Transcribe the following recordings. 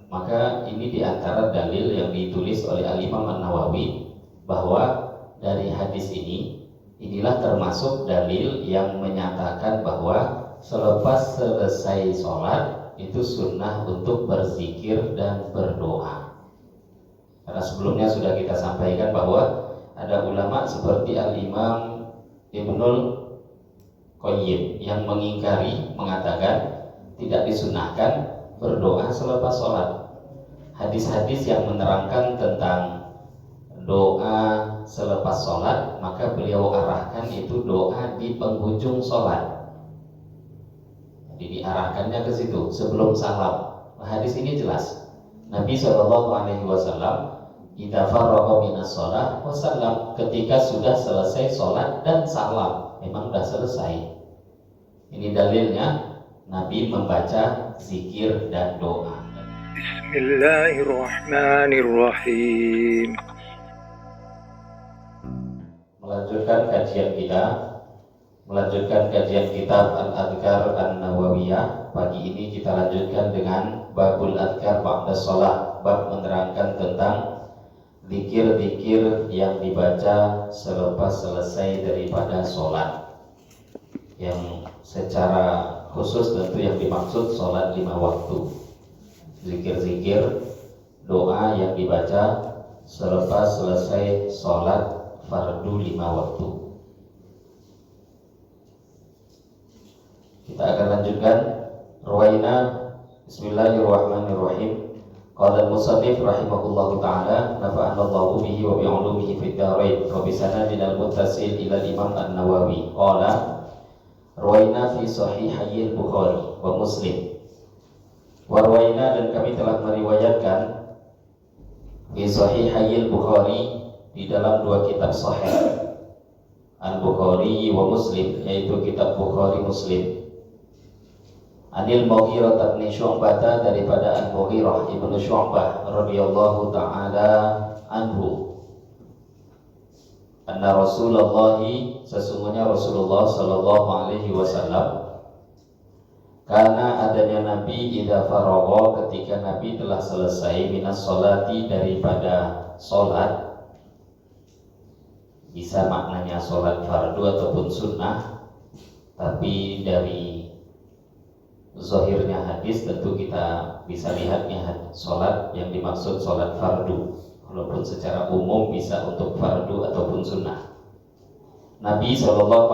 Maka ini diantara dalil yang ditulis oleh Al-Imam An-Nawawi, bahwa dari hadis inilah termasuk dalil yang menyatakan bahwa selepas selesai sholat itu sunnah untuk berzikir dan berdoa. Karena sebelumnya sudah kita sampaikan bahwa ada ulama seperti Al-Imam Ibnul Qayyim yang mengingkari, mengatakan tidak disunnahkan berdoa selepas sholat. Hadis-hadis yang menerangkan tentang doa selepas sholat, maka beliau arahkan itu doa di penghujung sholat. Jadi diarahkannya ke situ sebelum salam. Hadis ini jelas. Nabi SAW idza faragha minas shalah wa sallam, ketika sudah selesai sholat dan salam, memang sudah selesai. Ini dalilnya Nabi membaca zikir dan doa. Bismillahirrahmanirrahim. Melanjutkan kajian kitab Al-Adhkar An-Nawawiyah. Pagi ini kita lanjutkan dengan Babul Adhkar Ba'da Shalah, bab menerangkan tentang zikir-zikir yang dibaca selepas selesai daripada sholat. Yang secara khusus tentu yang dimaksud sholat 5 waktu. Zikir-zikir doa yang dibaca selepas selesai sholat fardu 5 waktu. Kita akan lanjutkan. Ruwaina. Bismillahirrahmanirrahim. Qala al-musannif rahimahullahu ta'ala, nafa'anallahu bihi wa bi'ulumihi fid dharain. Wa bi sanadin al-muttasil ila Imam An-Nawawi. Qala ruwaina fi sahihayil Bukhari wa Muslim. Wa ruwaina, dan kami telah meriwayatkan fi sahihayil Bukhari, di dalam 2 kitab sahih, Al-Bukhari wa Muslim, yaitu kitab Bukhari Muslim. Anil Mughirah bin Syu'bah, daripada Al-Mughirah ibnu Syu'bah radhiyallahu ta'ala anhu, anna Rasulullah, sesungguhnya Rasulullah sallallahu alaihi wasallam, karena adanya Nabi idza faragha, ketika Nabi telah selesai minas sholati, daripada sholat. Bisa maknanya sholat fardu ataupun sunnah, tapi dari zahirnya hadis tentu kita bisa lihatnya sholat yang dimaksud sholat fardu, walaupun secara umum bisa untuk fardu ataupun sunnah. Nabi SAW,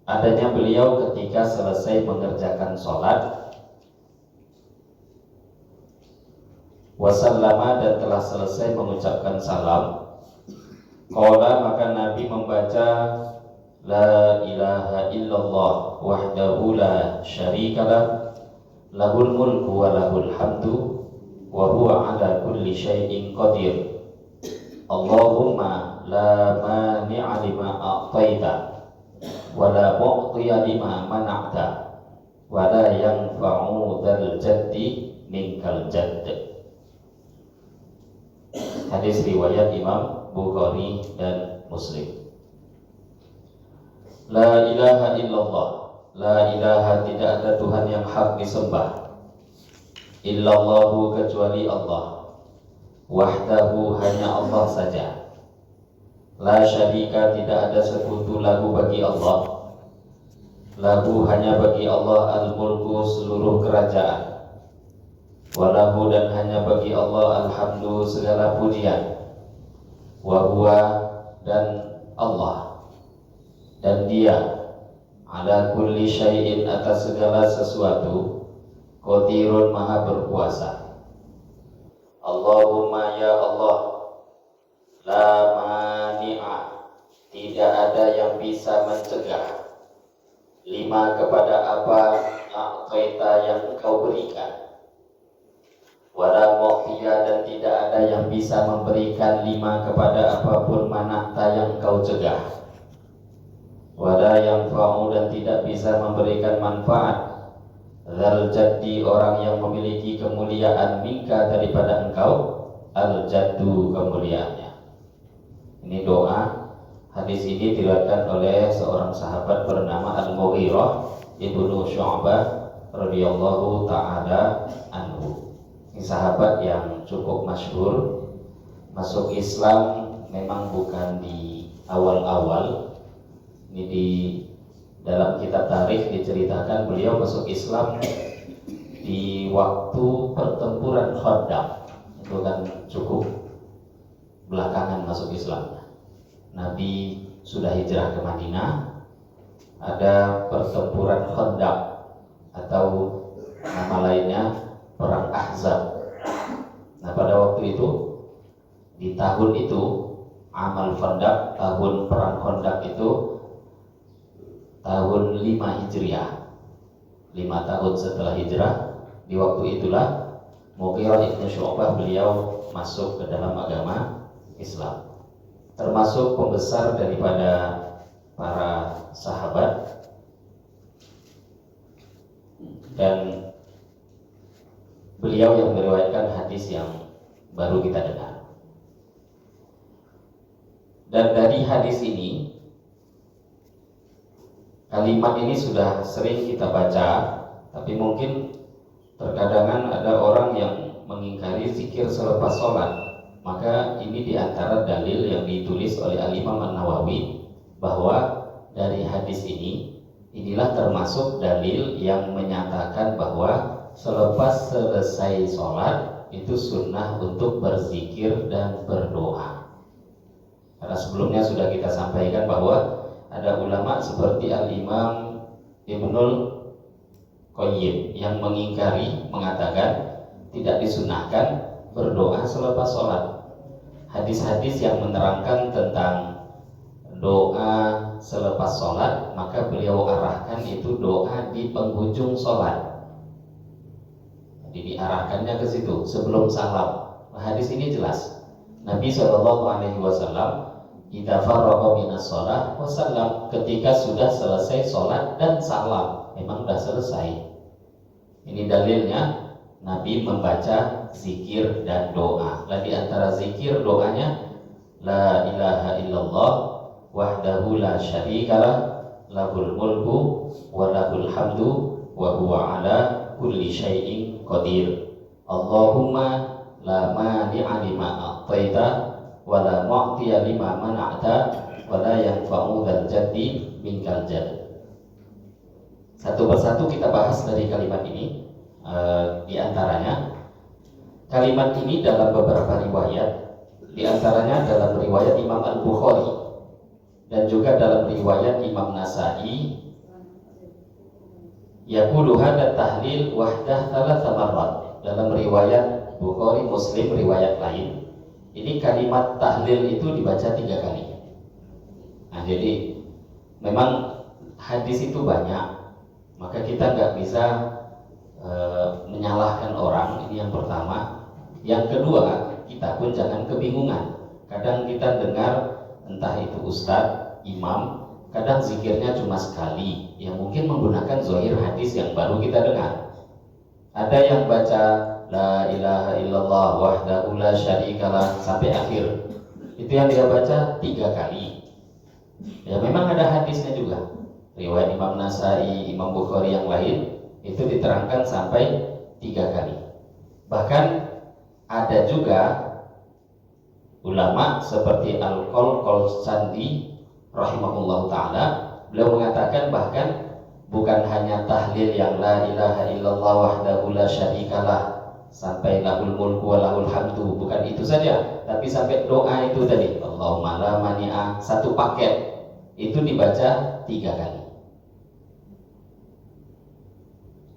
adanya beliau ketika selesai mengerjakan sholat, wasallama, dan telah selesai mengucapkan salam. Qala, maka Nabi membaca la ilaha illallah wahdahu la syarikalah, lahul mulku wa lahul hamdu wa huwa ala kulli syai'in qadir. Allahumma la mani'a lima a'taita wa la mu'tiya lima mana'ta wa la yanfa'u dzal jaddi minkal jadd. Hadis riwayat Imam Bukhari dan Muslim. La ilaha illallah, la ilaha, tidak ada Tuhan yang hak disembah, illallahu, kecuali Allah, wahdahu, hanya Allah saja, la syarika, tidak ada sekutu lahu bagi Allah, lahu, hanya bagi Allah, al-mulku, seluruh kerajaan, walahu, dan hanya bagi Allah, alhamdu, segala pujian, wa huwa, dan Allah, dan Dia, ala kulli syai'in, atas segala sesuatu, qadirun, maha berkuasa. Allahumma, ya Allah, la mani'a, tidak ada yang bisa mencegah, lima, kepada apa, a'taita, yang Engkau berikan, wala mu'tiya, dan tidak ada yang bisa memberikan, lima, kepada apapun, mana'ta, yang Engkau cegah, wala yanfa'u, dan tidak bisa memberikan manfaat, dzal jaddi, orang yang memiliki kemuliaan, minka, daripada Engkau, al jaddu, kemuliaannya. Ini doa. Hadis ini diriwayatkan oleh seorang sahabat bernama Al-Mughirah ibnu Syu'bah radhiyallahu taala anhu. Ini sahabat yang cukup masyhur, masuk Islam memang bukan di awal-awal. Ini di dalam kitab tarikh diceritakan beliau masuk Islam di waktu pertempuran Khandaq. Itu kan cukup belakangan masuk Islam. Nabi sudah hijrah ke Madinah, ada pertempuran Khandaq atau nama lainnya perang Ahzab. Nah, pada waktu itu, di tahun itu, amal Khandaq, tahun perang Khandaq itu tahun 5 Hijriah, 5 tahun setelah hijrah. Di waktu itulah Mughirah ibn Syu'bah beliau masuk ke dalam agama Islam, termasuk pembesar daripada para sahabat, dan beliau yang meriwayatkan hadis yang baru kita dengar. Dan dari hadis ini, kalimat ini sudah sering kita baca, tapi mungkin terkadang ada orang yang mengingkari zikir selepas sholat. Maka ini diantara dalil yang ditulis oleh Al-Imam An-Nawawi, bahwa dari hadis ini, inilah termasuk dalil yang menyatakan bahwa selepas selesai sholat itu sunnah untuk berzikir dan berdoa. Karena sebelumnya sudah kita sampaikan bahwa ada ulama seperti Al-Imam Ibnul Qayyim yang mengingkari, mengatakan tidak disunahkan berdoa selepas sholat. Hadis-hadis yang menerangkan tentang doa selepas sholat, maka beliau arahkan itu doa di penghujung sholat. Jadi diarahkannya ke situ sebelum salam. Hadis ini jelas. Nabi SAW idza faragha minas shalah wasallam, ketika sudah selesai sholat dan salam, memang sudah selesai. Ini dalilnya Nabi membaca zikir dan doa. Lah di antara zikir doanya la ilaha illallah wahdahu la syarikalah lahul mulku wa lahul hamdu wa huwa ala kulli syai'in qadir. Allahumma la mani'a lima a'taita wa la mu'tiya lima mana'ta wa la yanfa'u dzal jaddi minkal jadd. Satu persatu kita bahas dari kalimat ini. Di antaranya kalimat ini dalam beberapa riwayat, di antaranya dalam riwayat Imam Al-Bukhari dan juga dalam riwayat Imam Nasa'i, yaqulu hadza tahlil wahdah thalatha marrat. Dalam riwayat Bukhari, Muslim, riwayat lain, ini kalimat tahlil itu dibaca 3 kali. Nah, jadi memang hadis itu banyak, maka kita nggak bisa menyalahkan orang. Ini yang pertama. Yang kedua, kita pun jangan kebingungan. Kadang kita dengar entah itu ustadz, imam, kadang zikirnya cuma sekali, yang mungkin menggunakan zahir hadis yang baru kita dengar. Ada yang baca la ilaha illallah wahdahu la syarikalah sampai akhir. Itu yang dia baca 3 kali. Ya memang ada hadisnya juga. Riwayat Imam Nasa'i, Imam Bukhari yang lain itu diterangkan sampai 3 kali. Bahkan ada juga ulama seperti Al-Qalqalsandi rahimahullah ta'ala, beliau mengatakan bahkan bukan hanya tahlil yang la ilaha illallah wahdahu la syarikalah sampai lahul mulku wa lahul hamdu, bukan itu saja, tapi sampai doa itu tadi Allahumma la mani'a, satu paket itu dibaca 3 kali.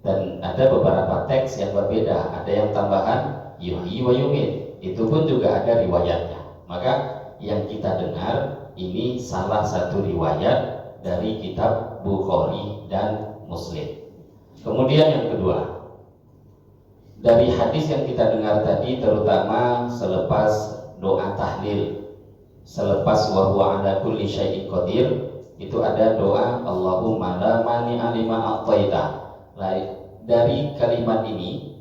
Dan ada beberapa teks yang berbeda, ada yang tambahan yuhyi wa yumit, itu pun juga ada riwayatnya. Maka yang kita dengar ini salah satu riwayat dari kitab Bukhari dan Muslim. Kemudian yang kedua, dari hadis yang kita dengar tadi, terutama selepas doa tahlil, selepas wa huwa ala kulli syai'in qadir, itu ada doa Allahumma la mani'a lima a'taita. Dari kalimat ini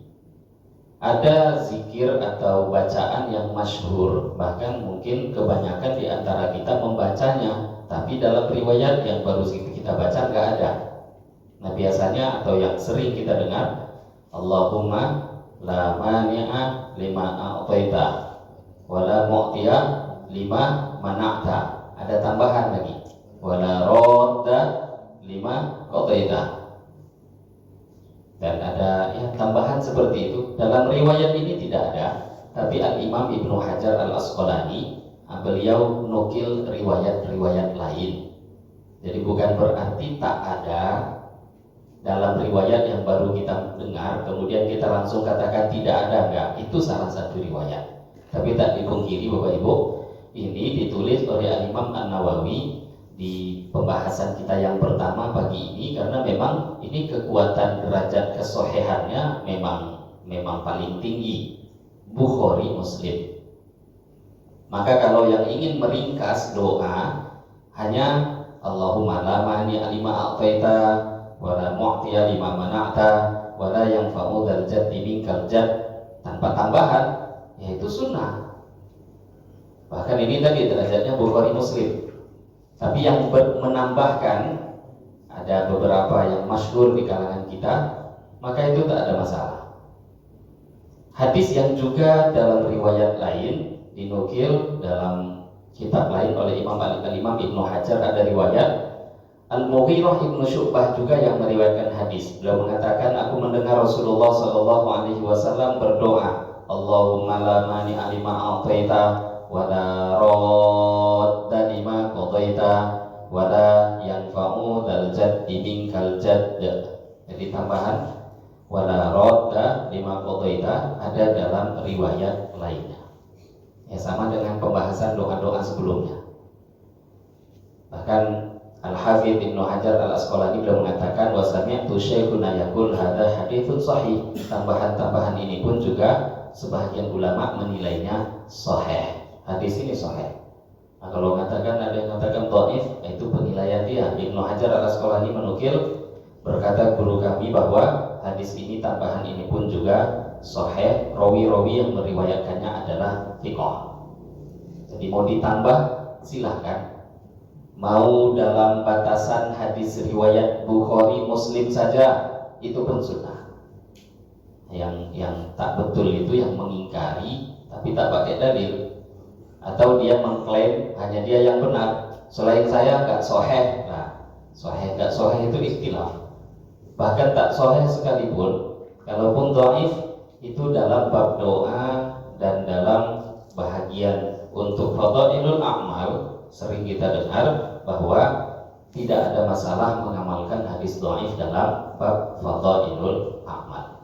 ada zikir atau bacaan yang masyhur, bahkan mungkin kebanyakan di antara kita membacanya, tapi dalam riwayat yang baru kita baca nggak ada. Nah biasanya atau yang sering kita dengar, Allahumma la mani'a lima a'taita wala mu'tiya lima mana'ta. Ada tambahan lagi, wala radda lima qataita. Dan ada ya tambahan seperti itu. Dalam riwayat ini tidak ada, tapi Al-Imam Ibnu Hajar Al-Asqalani beliau nukil riwayat-riwayat lain. Jadi bukan berarti tak ada dalam riwayat yang baru kita dengar kemudian kita langsung katakan tidak ada, enggak. Itu salah satu riwayat. Tapi tak dipungkiri Bapak Ibu, ini ditulis oleh Al-Imam An-Nawawi di pembahasan kita yang pertama pagi ini, karena memang ini kekuatan derajat kesohihannya memang paling tinggi, Bukhari Muslim. Maka kalau yang ingin meringkas doa hanya Allahumma la mani'a lima a'taita wala mu'tiya lima mana'ta wala yanfa'u dzal jaddi minkal jadd tanpa tambahan, yaitu sunnah. Bahkan ini tadi derajatnya Bukhari Muslim. Tapi yang menambahkan ada beberapa yang masyhur di kalangan kita, maka itu tak ada masalah. Hadis yang juga dalam riwayat lain dinukil dalam kitab lain oleh Imam Ibnu Hajar, ada riwayat Al-Mughirah Ibnu Syu'bah juga yang meriwayatkan hadis. Beliau mengatakan, aku mendengar Rasulullah SAW berdoa, Allahumma la mani'a lima a'taita wa la radda lima qadaita wa la yanfa'u dzal jaddi minkal jadd. Jadi tambahan wa la radda lima qadaita ada dalam riwayat lainnya. Ya sama dengan pembahasan doa-doa sebelumnya. Bahkan Al-Hafidz Ibnu Hajar Al-Asqalani beliau mengatakan wa sami'tu syekhuna yaqul hadza haditsun sahih. Tambahan-tambahan ini pun juga sebagian ulama menilainya sahih. Hadis ini sahih. Nah, kalau mengatakan ada yang mengatakan dhaif, itu penilaian dia. Ibnu Hajar Al-Asqalani menukil berkata guru kami bahwa hadis ini tambahan ini pun juga sahih. Rawi-rawi yang meriwayatkannya adalah thiqah. Jadi mau ditambah silahkan. Mau dalam batasan hadis riwayat Bukhari Muslim saja itu pun sunnah. Yang tak betul itu yang mengingkari tapi tak pakai dalil, atau dia mengklaim hanya dia yang benar, selain saya enggak sahih. Nah, sahih enggak sahih itu ikhtilaf. Bahkan tak sahih sekalipun, kalaupun dhaif itu dalam bab doa dan dalam bahagian untuk fadhailul a'mal sering kita dengar bahwa tidak ada masalah mengamalkan hadis dhaif dalam bab fadhailul a'mal.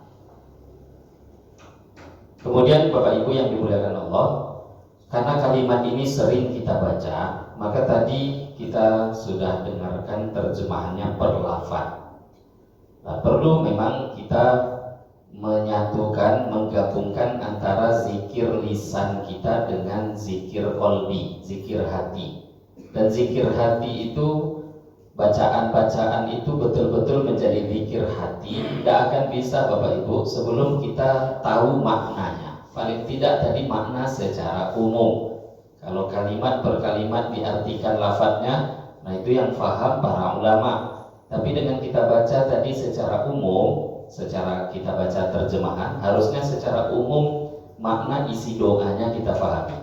Kemudian Bapak Ibu yang dimuliakan Allah, karena kalimat ini sering kita baca, maka tadi kita sudah dengarkan terjemahannya per lafaz. Nah, perlu memang kita menyatukan, menggabungkan antara zikir lisan kita dengan zikir qalbi, zikir hati. Dan zikir hati itu, bacaan-bacaan itu betul-betul menjadi zikir hati. Tidak akan bisa Bapak Ibu sebelum kita tahu maknanya. Paling tidak tadi makna secara umum. Kalau kalimat per kalimat diartikan lafadznya, nah itu yang faham para ulama. Tapi dengan kita baca tadi secara umum, secara kita baca terjemahan, harusnya secara umum makna isi doanya kita pahami.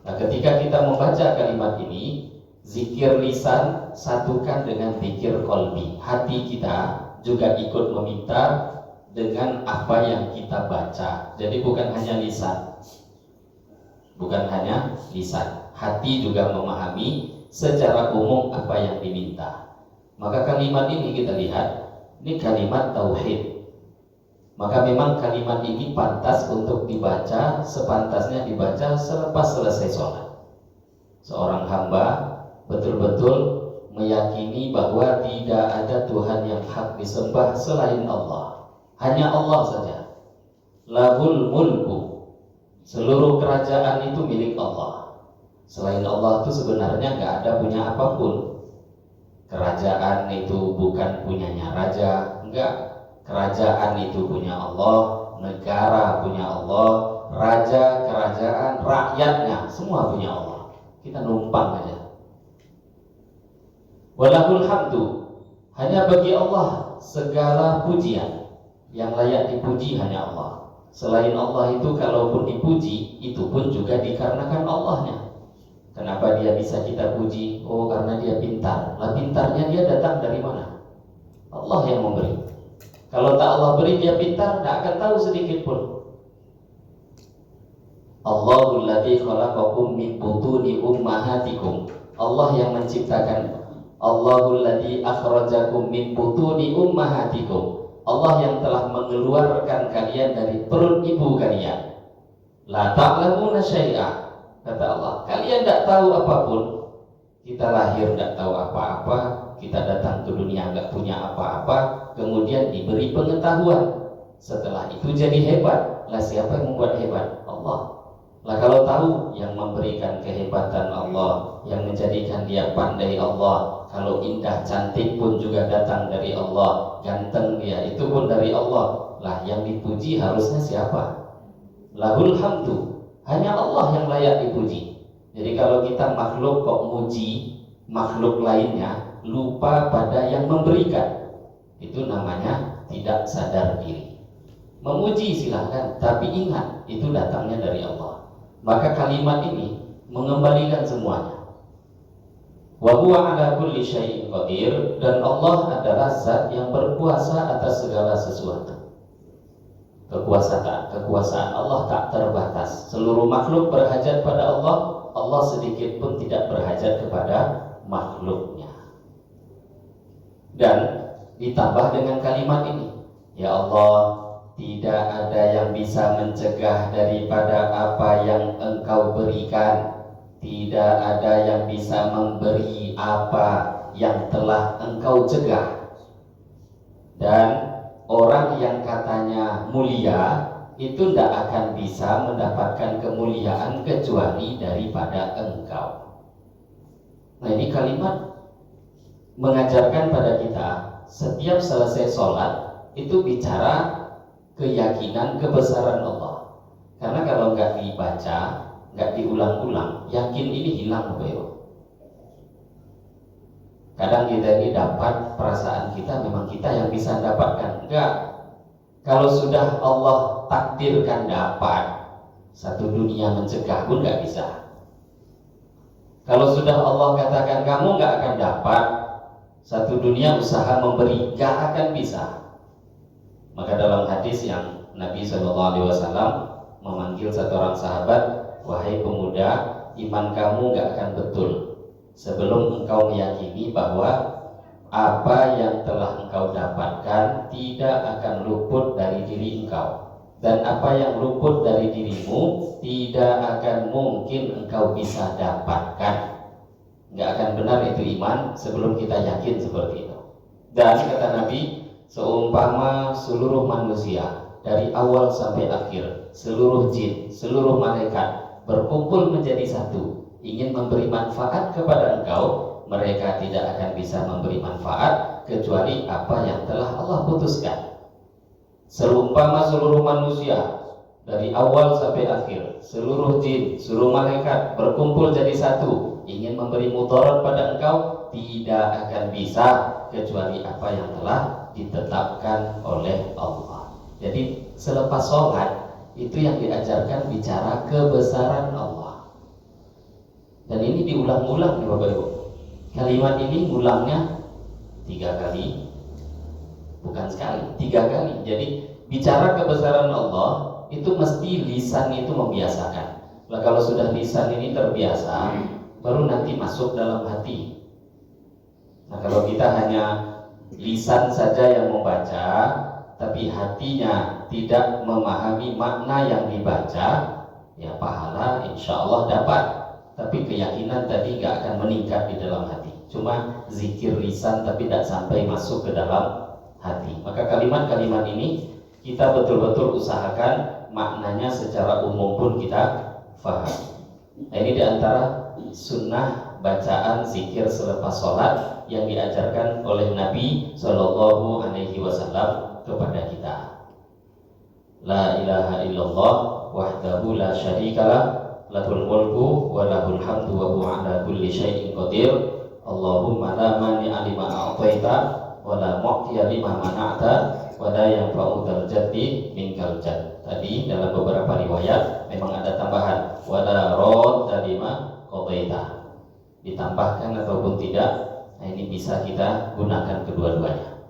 Nah, ketika kita membaca kalimat ini, zikir lisan satukan dengan zikir qalbi. Hati kita juga ikut meminta dengan apa yang kita baca. Jadi bukan hanya lisan. Bukan hanya lisan. Hati juga memahami secara umum apa yang diminta. Maka kalimat ini kita lihat, ini kalimat tauhid. Maka memang kalimat ini pantas untuk dibaca, sepantasnya dibaca selepas selesai sholat. Seorang hamba betul-betul meyakini bahwa tidak ada Tuhan yang hak disembah selain Allah. Hanya Allah saja. Lahul mulku. Seluruh kerajaan itu milik Allah. Selain Allah itu sebenarnya nggak ada punya apapun. Kerajaan itu bukan punyanya raja, enggak. Kerajaan itu punya Allah, negara punya Allah, raja, kerajaan, rakyatnya semua punya Allah. Kita numpang aja. Walahul hamdu, hanya bagi Allah segala pujian. Yang layak dipuji hanya Allah. Selain Allah itu kalaupun dipuji, itu pun juga dikarenakan Allahnya. Kenapa dia bisa kita puji? Oh, karena dia pintar. Lah pintarnya dia datang dari mana? Allah yang memberi. Kalau tak Allah beri dia pintar, tak akan tahu sedikit pun. Allahul ladzi khalaqakum min butuni ummahatikum. Allah yang menciptakan. Allahul ladzi akhrajakum min butuni ummahatikum. Allah yang telah mengeluarkan kalian dari perut ibu kalian. La ta'lamuna syai'a. Kata Allah, kalian tidak tahu apapun. Kita lahir tidak tahu apa-apa, kita datang ke dunia tidak punya apa-apa, kemudian diberi pengetahuan. Setelah itu jadi hebat. Lah siapa yang membuat hebat? Allah. Lah kalau tahu yang memberikan kehebatan Allah, yang menjadikan dia pandai Allah, kalau indah cantik pun juga datang dari Allah, ganteng dia itu pun dari Allah. Lah yang dipuji harusnya siapa? Lahul hamdu, hanya Allah yang layak dipuji. Jadi kalau kita makhluk kok muji makhluk lainnya, lupa pada yang memberikan, itu namanya tidak sadar diri. Memuji silahkan, tapi ingat itu datangnya dari Allah. Maka kalimat ini mengembalikan semuanya. Wa huwa ala kulli syai'in qadir, dan Allah adalah zat yang berkuasa atas segala sesuatu. Kekuasaan Allah tak terbatas. Seluruh makhluk berhajat pada Allah, Allah sedikit pun tidak berhajat kepada makhluknya. Dan ditambah dengan kalimat ini, ya Allah, tidak ada yang bisa mencegah daripada apa yang Engkau berikan. Tidak ada yang bisa memberi apa yang telah Engkau cegah. Dan orang yang katanya mulia itu tidak akan bisa mendapatkan kemuliaan kecuali daripada Engkau. Nah, ini kalimat mengajarkan pada kita setiap selesai sholat itu bicara keyakinan kebesaran Allah. Karena kalau nggak dibaca, nggak diulang-ulang, yakin ini hilang, Bapak. Kadang kita ini dapat perasaan kita memang kita yang bisa dapatkan. Enggak. Kalau sudah Allah takdirkan dapat, satu dunia mencegah pun nggak bisa. Kalau sudah Allah katakan kamu nggak akan dapat, satu dunia usaha memberi nggak akan bisa. Maka dalam hadis yang Nabi SAW memanggil satu orang sahabat, wahai pemuda, iman kamu gak akan betul sebelum engkau meyakini bahwa apa yang telah engkau dapatkan tidak akan luput dari diri engkau, dan apa yang luput dari dirimu tidak akan mungkin engkau bisa dapatkan. Gak akan benar itu iman sebelum kita yakin seperti itu. Dan kata Nabi, seumpama seluruh manusia dari awal sampai akhir, seluruh jin, seluruh malaikat berkumpul menjadi satu, ingin memberi manfaat kepada engkau, mereka tidak akan bisa memberi manfaat kecuali apa yang telah Allah putuskan. Seumpama seluruh manusia dari awal sampai akhir, seluruh jin, seluruh malaikat berkumpul jadi satu, ingin memberi mudarat pada engkau, tidak akan bisa kecuali apa yang telah ditetapkan oleh Allah. Jadi selepas sholat itu yang diajarkan bicara kebesaran Allah. Dan ini diulang-ulang nih Bapak Ibu. Kalimat ini ngulangnya 3 kali, bukan sekali, 3 kali. Jadi bicara kebesaran Allah itu mesti lisan itu membiasakan. Nah, kalau sudah lisan ini terbiasa, baru nanti masuk dalam hati. Nah, kalau kita hanya lisan saja yang membaca, tapi hatinya tidak memahami makna yang dibaca, ya pahala insya Allah dapat, tapi keyakinan tadi gak akan meningkat di dalam hati. Cuma zikir lisan tapi tidak sampai masuk ke dalam hati. Maka kalimat-kalimat ini kita betul-betul usahakan maknanya secara umum pun kita faham. Nah, ini diantara sunnah bacaan zikir selepas sholat yang diajarkan oleh Nabi Shallallahu Alaihi Wasallam kepada kita. La ilaha illallah wahdahu la syarikalah, lahul mulku wa lahul hamdu wa huwa ala kulli syai'in qadir. Allahumma la mani'a lima a'taita wa la mu'tiya lima mana'ta wa la yanfa'u dzal jaddi minkal jadd. Tadi dalam beberapa riwayat memang ada tambahan wa la radda lima qadaita, ditambahkan ataupun tidak. Nah, ini bisa kita gunakan kedua-duanya.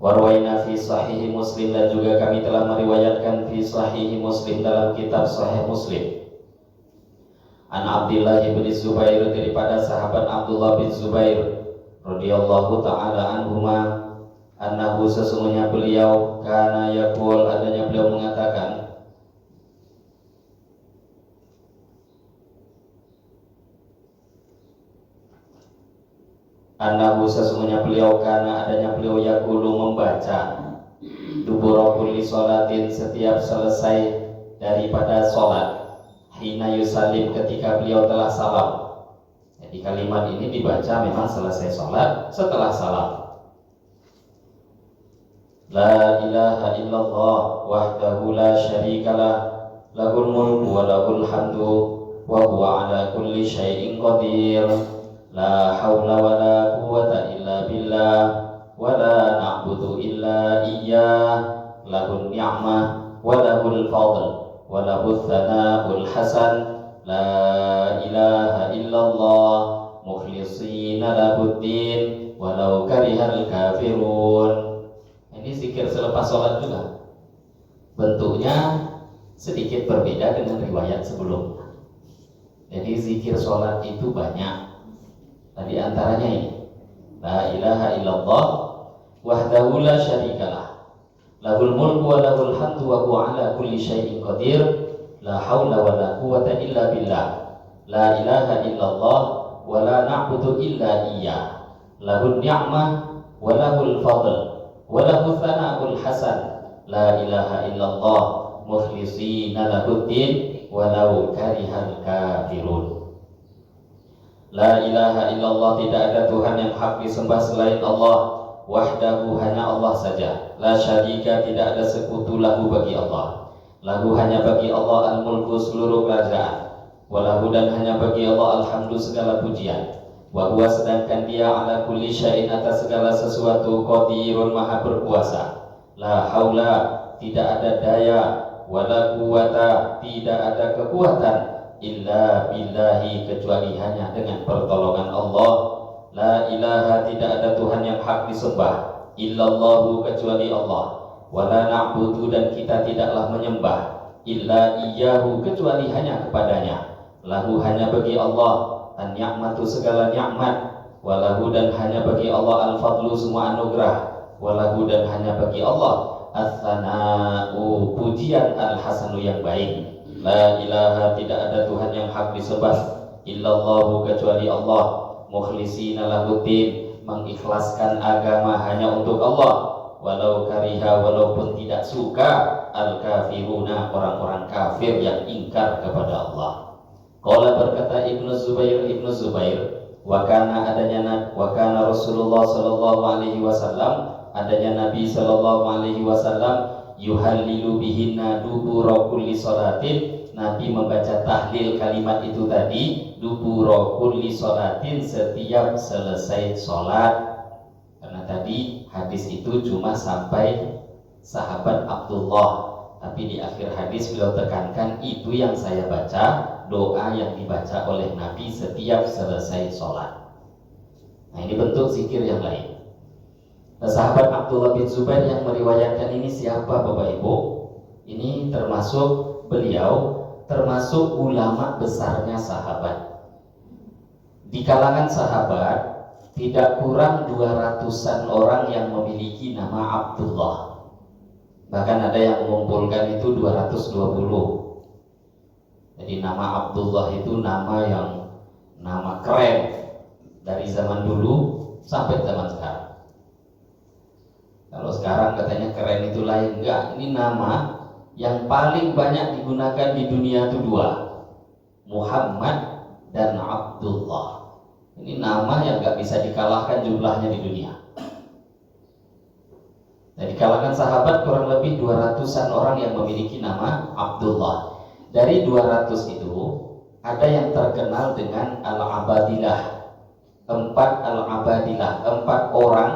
Warwaina fi sahihi Muslim, dan juga kami telah meriwayatkan fi sahihi Muslim, dalam kitab Sahih Muslim, an Abdullah bin Zubair, daripada sahabat Abdullah bin Zubair radhiyallahu taala anhuma, annahu, sesungguhnya beliau, kana yaqul, adanya beliau mengatakan, annahu, sesungguhnya beliau, karena adanya beliau, yaqulu, membaca, dubura kulli sholatin, setiap selesai daripada sholat, hina yusallim, ketika beliau telah salam. Jadi kalimat ini dibaca memang selesai sholat, setelah salam. La ilaha illallah wahdahu la syarikalah, lahul mulku wa lahul hamdu wa huwa ala kulli syai'in qadir. La haula wa la quwwata illa billah wa la na'budu illa iyyah, lahun ni'mah wa lahul fadl wa lahul thana'ul hasan. La ilaha illallah mukhlishina lahuddin walau karihal kafirun. Ini zikir selepas sholat juga. Bentuknya sedikit berbeda dengan riwayat sebelumnya. Jadi zikir sholat itu banyak. Tadi antaranya ini, la ilaha illallah wahdahu la syarikalah, lahul mulku wa lahul hamdu wa huwa ala kulli syai'in qadir. La haula wa la quwwata illa billah. La ilaha illallah wa la na'budu illa iyyah. Lahun ni'mah wa lahul fadl wa lahu thana'ul hasan. La ilaha illallah mukhlishina lahuddin walau karihal kafirun. La ilaha illallah, tidak ada Tuhan yang hak disembah selain Allah. Wahdahu, hanya Allah saja. La syarika, tidak ada sekutu lahu bagi Allah. Lahu, hanya bagi Allah, al-mulku, seluruh kerajaan. Walahu, dan hanya bagi Allah, alhamdu, segala pujian. Wa huwa, sedangkan dia, ala kulli syai'in, atas segala sesuatu, qadirun, maha berkuasa. La haula, tidak ada daya. Wala quwata, tidak ada kekuatan, illa billahi, kecuali hanya dengan pertolongan Allah. La ilaha, tidak ada Tuhan yang hak disembah, illallahu, kecuali Allah. Wala na'budu, dan kita tidaklah menyembah, illa iyyahu, kecuali hanya kepadanya. Lahu, hanya bagi Allah, an-ni'matu, segala nikmat. Walahu, dan hanya bagi Allah, al-fadlu, semua anugerah. Walahu, dan hanya bagi Allah, as-sana'u, pujian, al-hasanu, yang baik. La ilaha, tidak ada Tuhan yang hak disembah, illallahu, kecuali Allah. Mukhlishina lahuddin, mengikhlaskan agama hanya untuk Allah. Walau kariha, walaupun tidak suka, al-kafiruna, orang-orang kafir yang ingkar kepada Allah. Qala, berkata Ibnu Zubair, wa kana Rasulullah sallallahu alaihi wasallam, adanya Nabi sallallahu alaihi wasallam, yuhallilu bihinna dubura kulli sholatin, Nabi membaca tahlil kalimat itu tadi, dubura kulli sholatin, setiap selesai sholat. Karena tadi hadis itu cuma sampai sahabat Abdullah, tapi di akhir hadis beliau tekankan, itu yang saya baca, doa yang dibaca oleh Nabi setiap selesai sholat. Nah, ini bentuk zikir yang lain. Nah, sahabat Abdullah bin Zubair yang meriwayatkan ini siapa Bapak Ibu? Ini termasuk beliau, termasuk ulama besarnya sahabat. Di kalangan sahabat tidak kurang 200-an orang yang memiliki nama Abdullah. Bahkan ada yang mengumpulkan itu 220. Jadi nama Abdullah itu nama keren dari zaman dulu sampai zaman sekarang. Kalau sekarang katanya keren itu lain, enggak. Ini nama yang paling banyak digunakan di dunia itu dua, Muhammad dan Abdullah. Ini nama yang enggak bisa dikalahkan jumlahnya di dunia. Dari kalangan sahabat kurang lebih 200-an orang yang memiliki nama Abdullah. Dari 200 itu ada yang terkenal dengan Al-Abadilah. 4 Al-Abadilah, 4 orang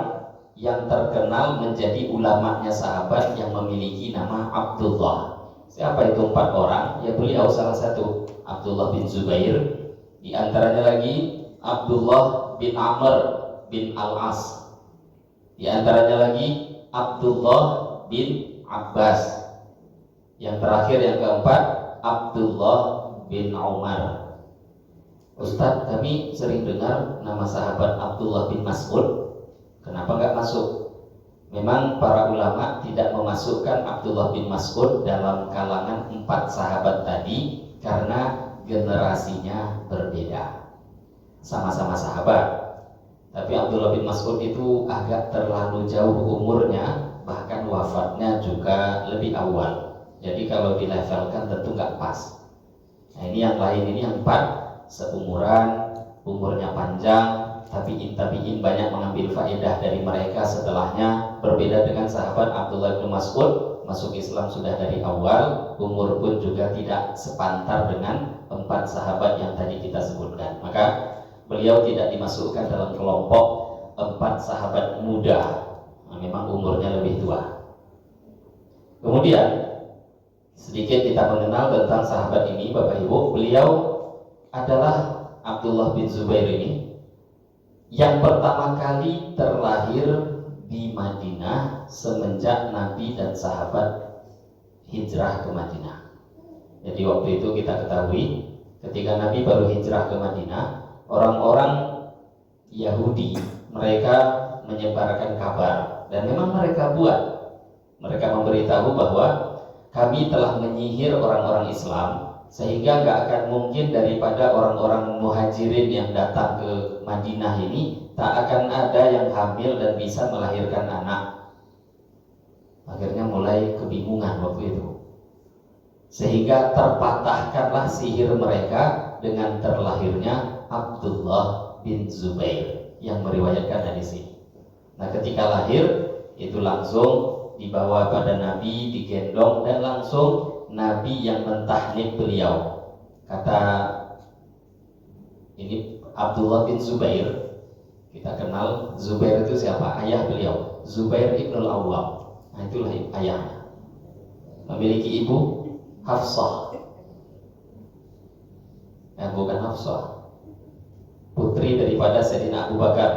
yang terkenal menjadi ulamanya sahabat yang memiliki nama Abdullah. Siapa itu 4 orang? Ya beliau salah satu, Abdullah bin Zubair. Di antaranya lagi Abdullah bin Amr bin Al-As. Di antaranya lagi Abdullah bin Abbas. Yang terakhir yang keempat Abdullah bin Umar. Ustadz, kami sering dengar nama sahabat Abdullah bin Mas'ud. Kenapa nggak masuk? Memang para ulama tidak memasukkan Abdullah bin Mas'ud dalam kalangan 4 sahabat tadi karena generasinya berbeda. Sama-sama sahabat, tapi Abdullah bin Mas'ud itu agak terlalu jauh umurnya, bahkan wafatnya juga lebih awal. Jadi kalau dilevelkan tentu nggak pas. Nah ini yang lain, ini yang 4 seumuran, umurnya panjang, tabi'in banyak mengambil faedah dari mereka setelahnya. Berbeda dengan sahabat Abdullah bin Mas'ud, masuk Islam sudah dari awal, umur pun juga tidak sepantar dengan 4 sahabat yang tadi kita sebutkan. Maka beliau tidak dimasukkan dalam kelompok 4 sahabat muda. Nah, memang umurnya lebih tua. Kemudian sedikit kita mengenal tentang sahabat ini, Bapak Ibu. Beliau adalah Abdullah bin Zubair ini yang pertama kali terlahir di Madinah semenjak Nabi dan sahabat hijrah ke Madinah. Jadi waktu itu kita ketahui ketika Nabi baru hijrah ke Madinah, orang-orang Yahudi mereka menyebarkan kabar, dan memang mereka memberitahu bahwa kami telah menyihir orang-orang Islam sehingga gak akan mungkin daripada orang-orang muhajirin yang datang ke Madinah ini tak akan ada yang hamil dan bisa melahirkan anak. Akhirnya mulai kebingungan waktu itu, sehingga terpatahkanlah sihir mereka dengan terlahirnya Abdullah bin Zubair yang meriwayatkan hadis ini. Nah ketika lahir itu langsung dibawa pada Nabi, digendong, dan langsung Nabi yang mentahnik beliau. Kata ini Abdullah bin Zubair, kita kenal Zubair itu siapa? Ayah beliau, Zubair ibnul Awwam. Nah itulah ayahnya. Memiliki ibu Hafsah. Bukan Hafsah, putri daripada Sayyidina Abu Bakar.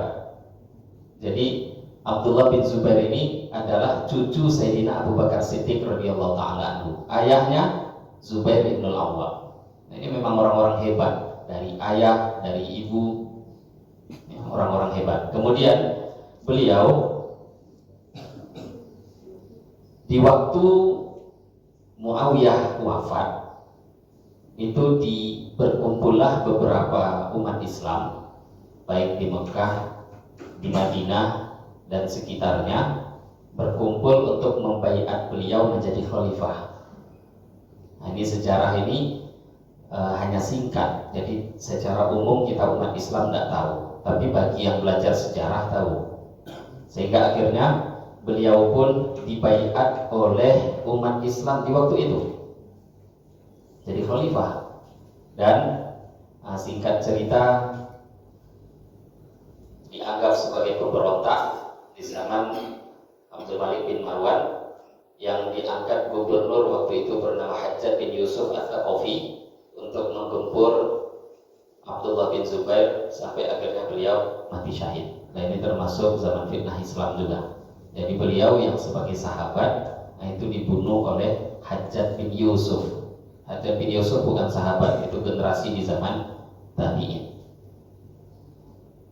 Jadi Abdullah bin Zubair ini adalah cucu Sayyidina Abu Bakar Siddiq radhiyallahu ta'ala anhu. Ayahnya Zubair ibnul Awwam. Nah, ini memang orang-orang hebat, dari ayah, dari ibu, ya, orang-orang hebat. Kemudian beliau di waktu Muawiyah wafat itu berkumpullah beberapa umat Islam baik di Mekah, di Madinah dan sekitarnya, berkumpul untuk membaiat beliau menjadi khalifah. Nah, ini sejarah ini hanya singkat, jadi secara umum kita umat Islam tidak tahu, tapi bagi yang belajar sejarah tahu. Sehingga akhirnya beliau pun dibaiat oleh umat Islam di waktu itu jadi khalifah. Dan singkat cerita, dianggap sebagai pemberontak di zaman Abdul Malik bin Marwan, yang diangkat gubernur waktu itu bernama Hajjaj bin Yusuf At-Thaqafi untuk menggempur Abdullah bin Zubair sampai akhirnya beliau mati syahid. Dan ini termasuk zaman fitnah Islam juga. Jadi beliau yang sebagai sahabat, itu dibunuh oleh Hajjaj bin Yusuf. Hajjaj bin Yusuf bukan sahabat, itu generasi di zaman tabi'in.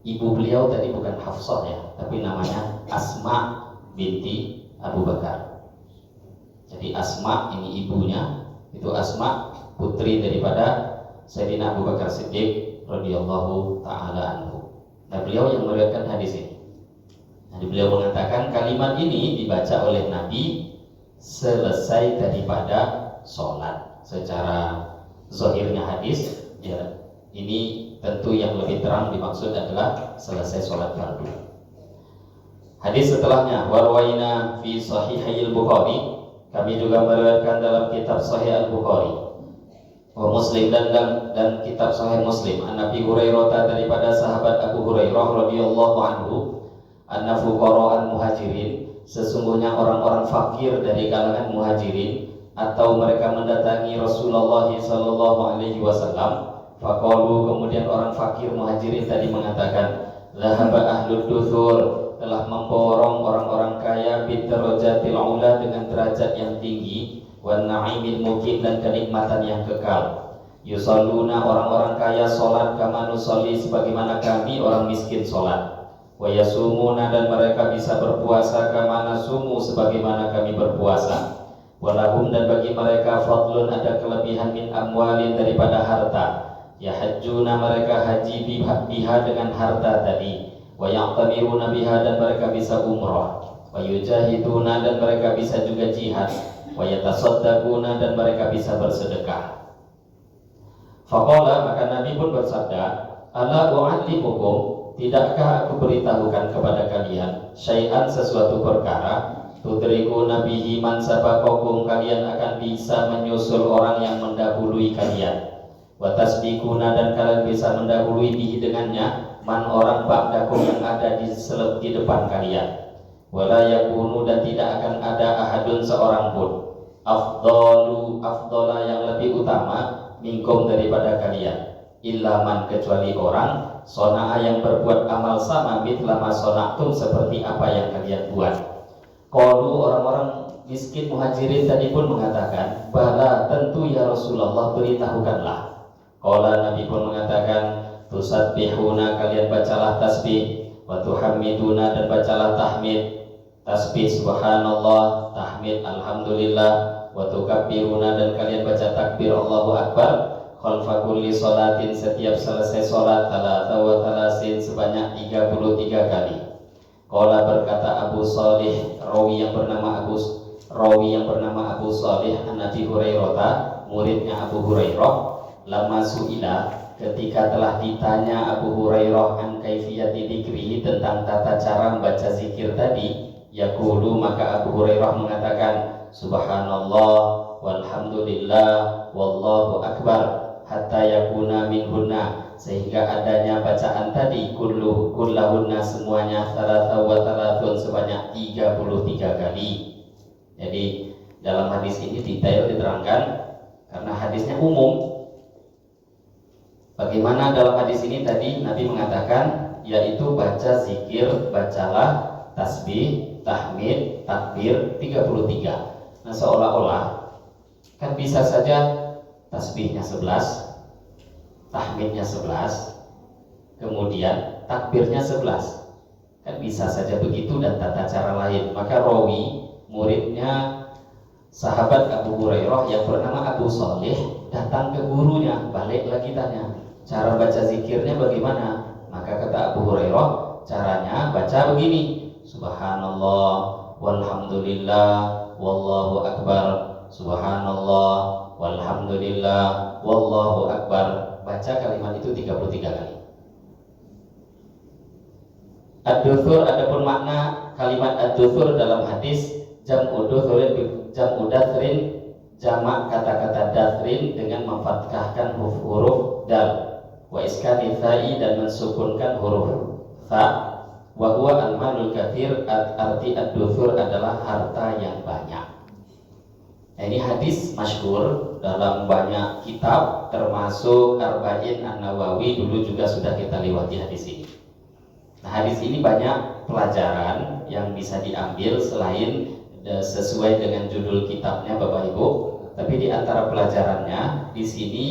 Ibu beliau tadi bukan Hafsah ya, tapi namanya Asma binti Abu Bakar. Jadi Asma ini ibunya, itu Asma putri daripada Sayyidina Abu Bakar Siddiq radhiyallahu ta'ala anhu. Nah beliau yang meriwayatkan hadis ini. Nah, beliau mengatakan kalimat ini dibaca oleh Nabi selesai daripada sholat. Secara zahirnya hadis ya, ini tentu yang lebih terang dimaksud adalah selesai sholat fardu. Hadis setelahnya, warwaina fi sahihil Bukhari, kami juga meriwayatkan dalam kitab Sahih Al-Bukhari, wa Muslim dan kitab Sahih Muslim, an Abi Hurairah daripada sahabat Abu Hurairah radhiyallahu anhu, anna fuqara'an muhajirin, sesungguhnya orang-orang fakir dari kalangan muhajirin, atau mereka mendatangi Rasulullah sallallahu alaihi wasallam. Faqalu, kemudian orang fakir muhajirin tadi mengatakan, zahaba ahlud duthur, telah memborong orang-orang kaya bidarajatil ula, dengan derajat yang tinggi, wan na'imil muqim, dan kenikmatan yang kekal. Yusalluna, orang-orang kaya salat, kama nusolli, sebagaimana kami orang miskin salat. Wa yasumuna, dan mereka bisa berpuasa, kama nasumu, sebagaimana kami berpuasa. Walahum, dan bagi mereka fadlun, ada kelebihan min amwalin, daripada harta. Yahajjuna, mereka haji biha, dengan harta tadi. Wa ya'tamiruna biha, dan mereka bisa umrah. Wa yujahiduna, dan mereka bisa juga jihad. Wa yatasaddaquna, dan mereka bisa bersedekah. Faqala, maka Nabi pun bersabda, ala u'allimukum, tidakkah aku beritahukan kepada kalian syai'an, sesuatu perkara, tudriku nabihi man sabaqakum, kalian akan bisa menyusul orang yang mendahului kalian. Wa tasbiquna, dan kalian bisa mendahului bihi, dengannya, man orang ba'dakum, yang ada di depan kalian. Wala yakunu, dan tidak akan ada ahadun, seorang pun, afdola, yang lebih utama, minkum, daripada kalian, illa man, kecuali orang, sona'a, yang berbuat amal sama, mithla ma sona'tum, seperti apa yang kalian buat. Qalu, orang-orang miskin muhajirin tadi pun mengatakan, bala, tentu ya Rasulullah, beritahukanlah. Qala, Nabi pun mengatakan, tusabbihuna, kalian bacalah tasbih, wa tuhammiduna, dan bacalah tahmid, tasbih subhanallah, tahmid alhamdulillah, wa tukabbiruna, dan kalian baca takbir Allahu akbar, khalfa kulli sholatin, setiap selesai sholat, talata wa talasin, sebanyak 33 kali. Qala, berkata Abu Shalih, rawi yang bernama Abu Shalih, an Nabi Hurairah, muridnya Abu Hurairah, lama su'ila, ketika telah ditanya Abu Hurairah an kaifiyati dzikrihi, tentang tata cara membaca zikir tadi, yaqulu, maka Abu Hurairah mengatakan, subhanallah walhamdulillah wallahu akbar, hatta yakuna minhunna, sehingga adanya bacaan tadi, kullahunna, semuanya, thalatha wa thalathun, sebanyak 33 kali. Jadi dalam hadis ini detail diterangkan, karena hadisnya umum. Bagaimana dalam hadis ini tadi Nabi mengatakan, yaitu baca zikir, bacalah tasbih, tahmid, takbir 33. Nah, seolah-olah kan bisa saja tasbihnya 11, tahmidnya 11, kemudian takbirnya 11. Kan bisa saja begitu, dan tata cara lain. Maka rawi, muridnya sahabat Abu Hurairah yang bernama Abu Shalih, datang ke gurunya, balik lagi tanya, cara baca zikirnya bagaimana? Maka kata Abu Hurairah, caranya baca begini, subhanallah walhamdulillah wallahu akbar, subhanallah walhamdulillah wallahu akbar. Baca kalimat itu 33 kali. Ad-duthur, adapun makna kalimat ad-duthur dalam hadis, jam'u dathrin, jamak kata-kata dathrin dengan memfathahkan huruf dal, wa iskani tha'i, dan mensukunkan huruf tha, wa huwa al-malul kathir, arti ad-duthur adalah harta yang banyak. Nah, ini hadis masyhur dalam banyak kitab, termasuk Arba'in An-Nawawi, dulu juga sudah kita lewati hadis ini. Nah, hadis ini banyak pelajaran yang bisa diambil selain sesuai dengan judul kitabnya Bapak Ibu. Tapi di antara pelajarannya di sini,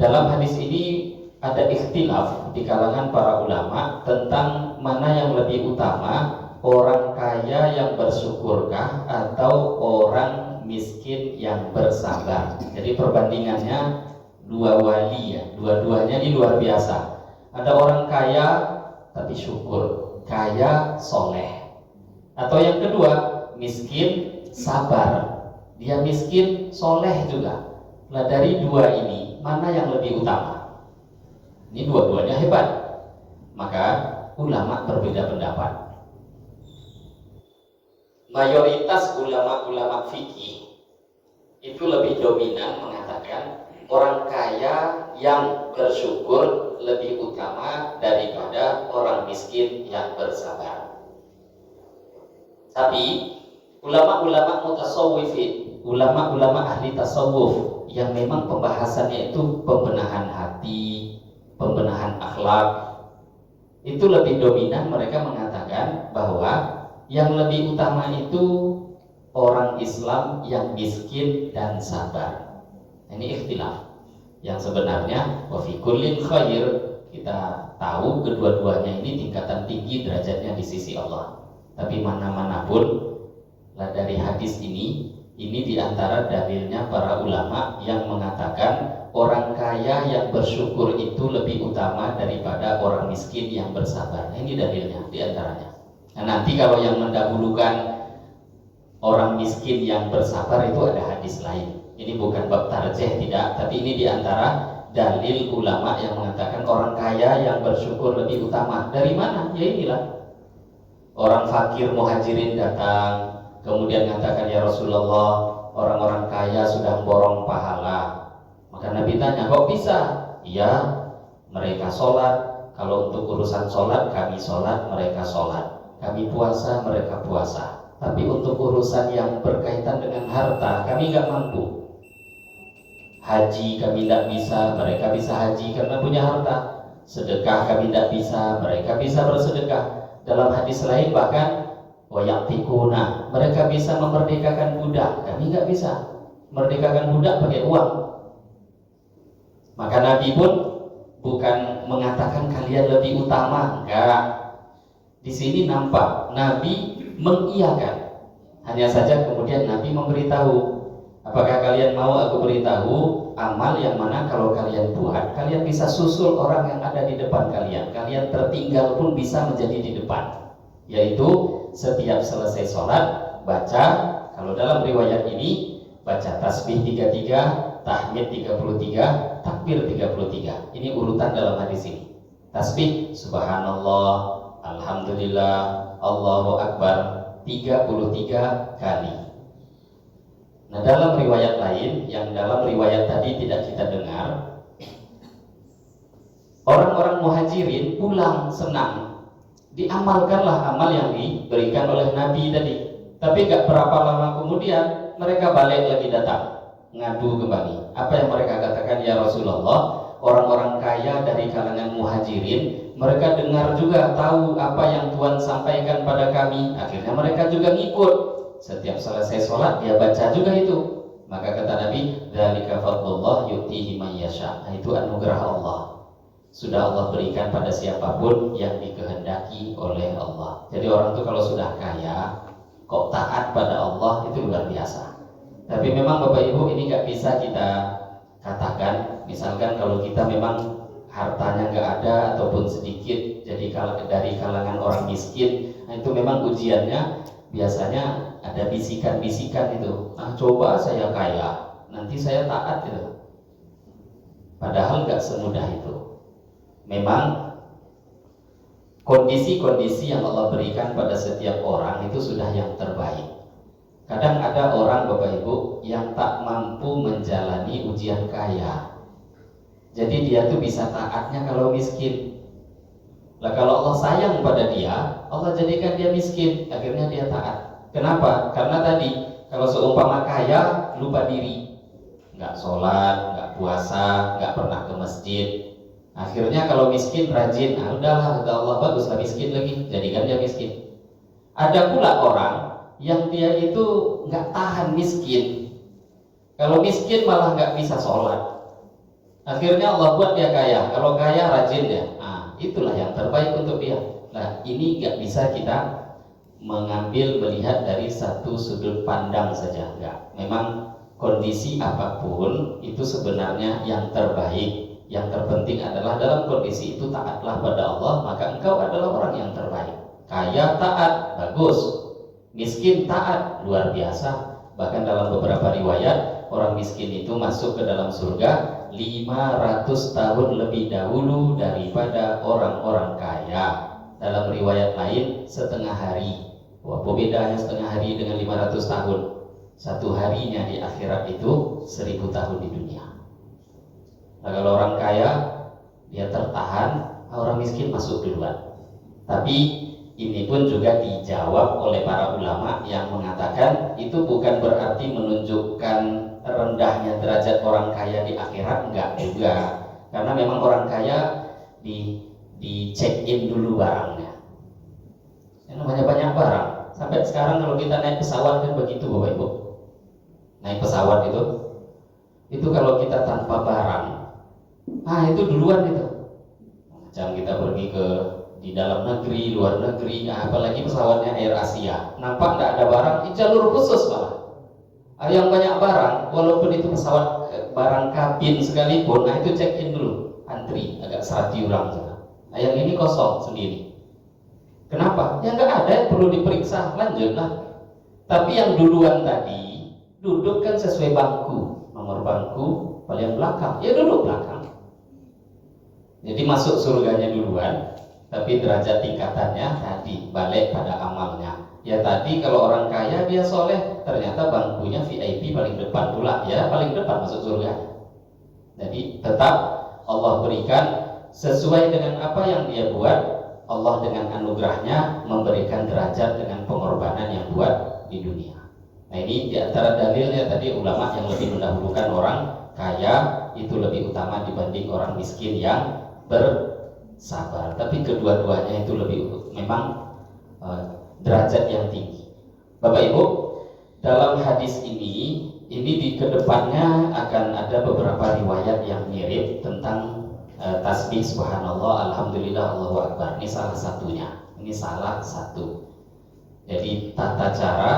dalam hadis ini ada ikhtilaf di kalangan para ulama tentang mana yang lebih utama, orang kaya yang bersyukurkah atau orang miskin yang bersabar. Jadi perbandingannya dua wali, ya, dua-duanya ini luar biasa. Ada orang kaya tapi syukur, kaya soleh. Atau yang kedua, miskin sabar, dia miskin soleh juga. Nah, dari dua ini mana yang lebih utama? Ini dua-duanya hebat. Maka ulama berbeda pendapat. Mayoritas ulama-ulama fikih itu lebih dominan mengatakan orang kaya yang bersyukur lebih utama daripada orang miskin yang bersabar. Tapi ulama-ulama mutasawwifin, ulama-ulama ahli tasawuf yang memang pembahasannya itu pembenahan hati, pembenahan akhlak, itu lebih dominan. Mereka mengatakan bahwa yang lebih utama itu orang Islam yang miskin dan sabar. Ini ikhtilaf. Yang sebenarnya wa fi kullin khair, kita tahu kedua-duanya ini tingkatan tinggi derajatnya di sisi Allah. Tapi mana-mana pun lah dari hadis ini diantara dalilnya para ulama yang mengatakan orang kaya yang bersyukur itu lebih utama daripada orang miskin yang bersabar. Nah, ini dalilnya diantaranya. Nah, nanti kalau yang mendahulukan orang miskin yang bersabar itu ada hadis lain. Ini bukan bab tarjih, tidak, tapi ini diantara dalil ulama yang mengatakan orang kaya yang bersyukur lebih utama. Dari mana? Ya inilah, orang fakir muhajirin datang, kemudian mengatakan, ya Rasulullah, orang-orang kaya sudah borong pahala. Maka Nabi tanya, kok bisa? Iya, mereka sholat. Kalau untuk urusan sholat, kami sholat, mereka sholat. Kami puasa, mereka puasa. Tapi untuk urusan yang berkaitan dengan harta, kami nggak mampu. Haji kami tidak bisa, mereka bisa haji karena punya harta. Sedekah kami tidak bisa, mereka bisa bersedekah. Dalam hadis lain bahkan wayaktikuna, mereka bisa memerdekakan budak, kami nggak bisa. Merdekakan budak pakai uang. Maka Nabi pun bukan mengatakan kalian lebih utama, enggak. Di sini nampak Nabi mengiyakan. Hanya saja kemudian Nabi memberitahu, apakah kalian mau aku beritahu amal yang mana kalau kalian buat, kalian bisa susul orang yang ada di depan kalian. Kalian tertinggal pun bisa menjadi di depan. Yaitu setiap selesai sholat, baca, kalau dalam riwayat ini, baca tasbih 33, tahmid 33, takbir 33. Ini urutan dalam hadis ini. Tasbih, subhanallah, alhamdulillah, Allahu Akbar 33 kali. Nah, dalam riwayat lain, yang dalam riwayat tadi tidak kita dengar, orang-orang muhajirin pulang senang, diamalkanlah amal yang diberikan oleh Nabi tadi. Tapi gak berapa lama kemudian mereka balik lagi datang, ngadu kembali. Apa yang mereka katakan, ya Rasulullah, orang-orang kaya dari kalangan muhajirin, mereka dengar juga, tahu apa yang Tuhan sampaikan pada kami. Akhirnya mereka juga ngikut. Setiap selesai sholat dia baca juga itu. Maka kata Nabi, dzalika fadlullah yu'tihi man yasha. Nah, itu anugerah Allah. Sudah Allah berikan pada siapapun yang dikehendaki oleh Allah. Jadi orang itu kalau sudah kaya, kok taat pada Allah, itu luar biasa. Tapi memang Bapak Ibu, ini nggak bisa kita katakan. Misalkan kalau kita memang hartanya nggak ada ataupun sedikit, jadi dari kalangan orang miskin, nah itu memang ujiannya biasanya ada bisikan-bisikan itu. Nah, coba saya kaya, nanti saya taat gitu. Padahal nggak semudah itu. Memang kondisi-kondisi yang Allah berikan pada setiap orang itu sudah yang terbaik. Kadang ada orang Bapak Ibu yang tak mampu menjalani ujian kaya. Jadi dia tuh bisa taatnya kalau miskin. Lah kalau Allah sayang pada dia, Allah jadikan dia miskin, akhirnya dia taat. Kenapa? Karena tadi kalau seumpama kaya lupa diri, nggak sholat, nggak puasa, nggak pernah ke masjid. Akhirnya kalau miskin rajin, ah udahlah, kata Allah, baguslah miskin lagi, jadikan dia miskin. Ada pula orang yang dia itu nggak tahan miskin. Kalau miskin malah nggak bisa sholat. Akhirnya Allah buat dia kaya. Kalau kaya rajin dia. Nah, itulah yang terbaik untuk dia. Nah, ini nggak bisa kita mengambil melihat dari satu sudut pandang saja. Enggak. Memang kondisi apapun itu sebenarnya yang terbaik. Yang terpenting adalah dalam kondisi itu taatlah pada Allah, maka engkau adalah orang yang terbaik. Kaya taat, bagus. Miskin taat, luar biasa. Bahkan dalam beberapa riwayat, orang miskin itu masuk ke dalam surga 500 tahun lebih dahulu daripada orang-orang kaya. Dalam riwayat lain, setengah hari. Wah, bedanya setengah hari dengan 500 tahun. Satu harinya di akhirat itu 1000 tahun di dunia. Nah, kalau orang kaya dia tertahan, orang miskin masuk duluan. Tapi ini pun juga dijawab oleh para ulama yang mengatakan itu bukan berarti menunjukkan rendahnya derajat orang kaya di akhirat, enggak juga. Karena memang orang kaya di check in dulu barangnya. Yang namanya banyak barang. Sampai sekarang kalau kita naik pesawat kan begitu Bapak Ibu. Naik pesawat itu kalau kita tanpa barang, itu duluan itu. Macam kita pergi di dalam negeri, luar negeri, apalagi pesawatnya Air Asia, nampak tidak ada barang, jalur khusus malah. Yang banyak barang, walaupun itu pesawat barang kabin sekalipun, itu check in dulu, antri, agak serati orang juga. Yang ini kosong sendiri. Kenapa? Ya nggak ada yang perlu diperiksa, lanjutlah. Tapi yang duluan tadi duduk kan sesuai bangku, nomor bangku paling belakang, ya duduk belakang. Jadi masuk surganya duluan, tapi derajat tingkatannya tadi balik pada amalnya. Ya tadi kalau orang kaya dia soleh, ternyata bangkunya VIP paling depan pula, ya paling depan masuk surga. Jadi tetap Allah berikan sesuai dengan apa yang dia buat. Allah dengan anugerahnya memberikan derajat dengan pengorbanan yang buat di dunia. Nah ini diantara dalilnya tadi ulama yang lebih mendahulukan orang kaya itu lebih utama dibanding orang miskin yang bersabar. Tapi kedua-duanya itu lebih memang derajat yang tinggi. Bapak Ibu, dalam hadis ini di kedepannya akan ada beberapa riwayat yang mirip tentang tasbih subhanallah, alhamdulillah, Allahu akbar. Ini salah satunya. Ini salah satu. Jadi tata cara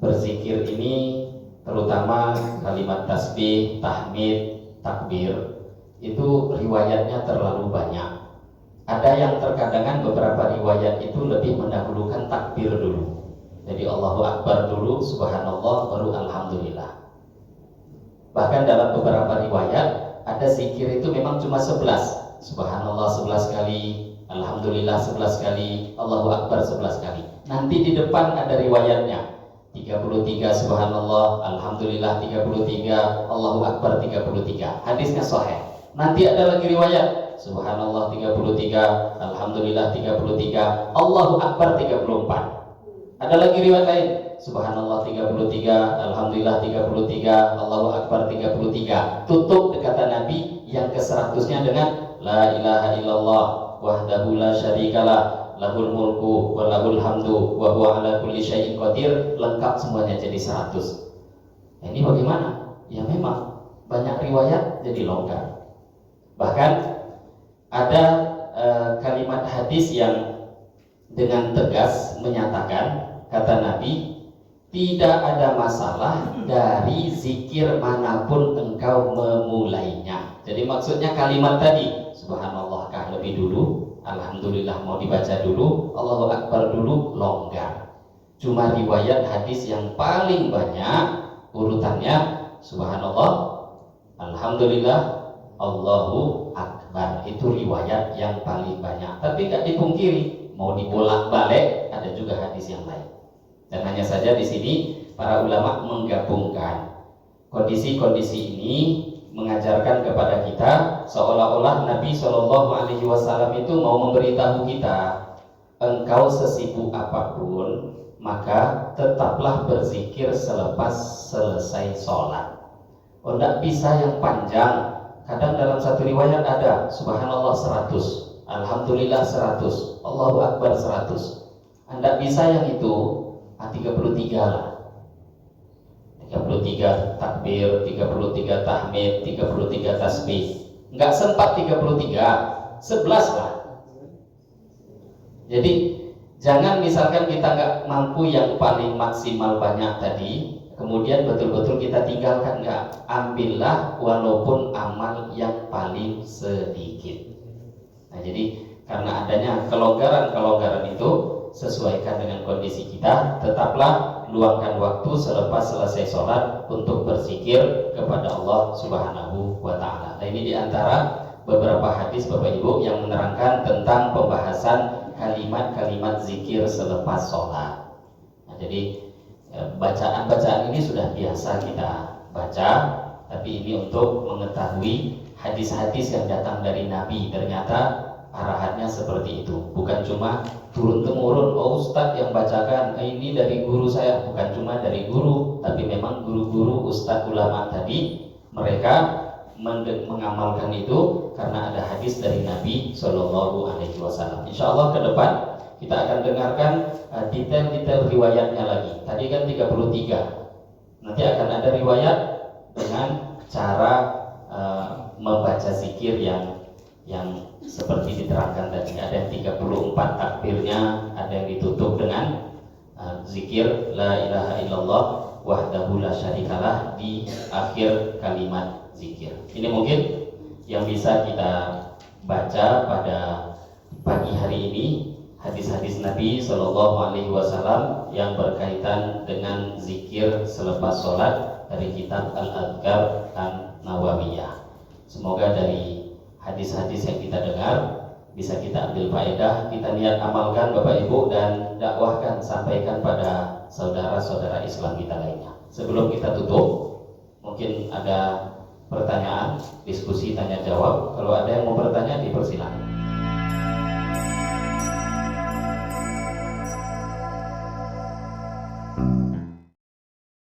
berzikir ini terutama kalimat tasbih, tahmid, takbir itu riwayatnya terlalu banyak. Ada yang terkadang beberapa riwayat itu lebih mendahulukan takbir dulu. Jadi Allahu akbar dulu, subhanallah, baru alhamdulillah. Bahkan dalam beberapa riwayat ada zikir itu memang cuma 11, subhanallah 11 kali, alhamdulillah 11 kali, Allahu akbar 11 kali. Nanti di depan ada riwayatnya 33 subhanallah, alhamdulillah 33, Allahu akbar 33. Hadisnya sahih. Nanti ada lagi riwayat subhanallah 33, alhamdulillah 33, Allahu akbar 34. Ada lagi riwayat lain subhanallah 33, alhamdulillah 33, Allahu akbar 33. Tutup kata Nabi yang ke-100-nya dengan la ilaha illallah wahdahu la syarikalah lahul mulku wa lahul hamdu wa huwa ala kulli syai'in qadir. Lengkap semuanya jadi 100. Nah, ini bagaimana? Ya memang banyak riwayat jadi longgar. Bahkan ada kalimat hadis yang dengan tegas menyatakan, kata Nabi, tidak ada masalah dari zikir manapun engkau memulainya. Jadi maksudnya kalimat tadi, subhanallah kah lebih dulu, alhamdulillah mau dibaca dulu, Allahu akbar dulu, longgar. Cuma riwayat hadis yang paling banyak urutannya subhanallah, alhamdulillah, Allahu akbar. Itu riwayat yang paling banyak. Tapi nggak dipungkiri, mau dibolak-balik ada juga hadis yang lain. Dan hanya saja di sini para ulama menggabungkan kondisi-kondisi ini mengajarkan kepada kita seolah-olah Nabi Shallallahu Alaihi Wasallam itu mau memberitahu kita, engkau sesibuk apapun maka tetaplah berzikir selepas selesai sholat. Oh, tidak bisa yang panjang. Kadang dalam satu riwayat ada subhanallah 100, alhamdulillah 100, Allahu akbar 100. Anda bisa yang itu 33 lah, 33 takbir, 33 tahmid, 33 tasbih. Enggak sempat 33, 11 lah. Jadi jangan misalkan kita nggak mampu yang paling maksimal banyak tadi, kemudian betul-betul kita tinggalkan. Enggak, ambillah walaupun amal yang paling sedikit. Nah jadi karena adanya kelonggaran-kelonggaran itu, sesuaikan dengan kondisi kita, tetaplah luangkan waktu selepas selesai sholat untuk berzikir kepada Allah Subhanahu wa Ta'ala. Nah, ini diantara beberapa hadis Bapak Ibu yang menerangkan tentang pembahasan kalimat-kalimat zikir selepas sholat. Nah, jadi bacaan-bacaan ini sudah biasa kita baca, tapi ini untuk mengetahui hadis-hadis yang datang dari Nabi. Ternyata arahannya seperti itu, bukan cuma turun temurun. Oh, ustadz yang bacakan, ini dari guru saya, bukan cuma dari guru, tapi memang guru-guru ustadz ulama tadi mereka mengamalkan itu karena ada hadis dari Nabi Shallallahu Alaihi Wasallam. Insya Allah ke depan kita akan dengarkan detail-detail riwayatnya lagi. Tadi kan 33, nanti akan ada riwayat dengan cara membaca zikir yang seperti diterangkan tadi. Ada yang 34 takbirnya, ada yang ditutup dengan zikir la ilaha illallah wahdahu la syarikalah di akhir kalimat zikir. Ini mungkin yang bisa kita baca pada pagi hari ini, hadis-hadis Nabi Shallallahu Alaihi Wasallam yang berkaitan dengan zikir selepas sholat dari kitab Al-Adhkar An-Nawawiyah. Semoga dari hadis-hadis yang kita dengar bisa kita ambil faedah, kita niat amalkan Bapak Ibu, dan dakwahkan, sampaikan pada saudara-saudara Islam kita lainnya. Sebelum kita tutup, mungkin ada pertanyaan, diskusi tanya jawab. Kalau ada yang mau bertanya, dipersilakan.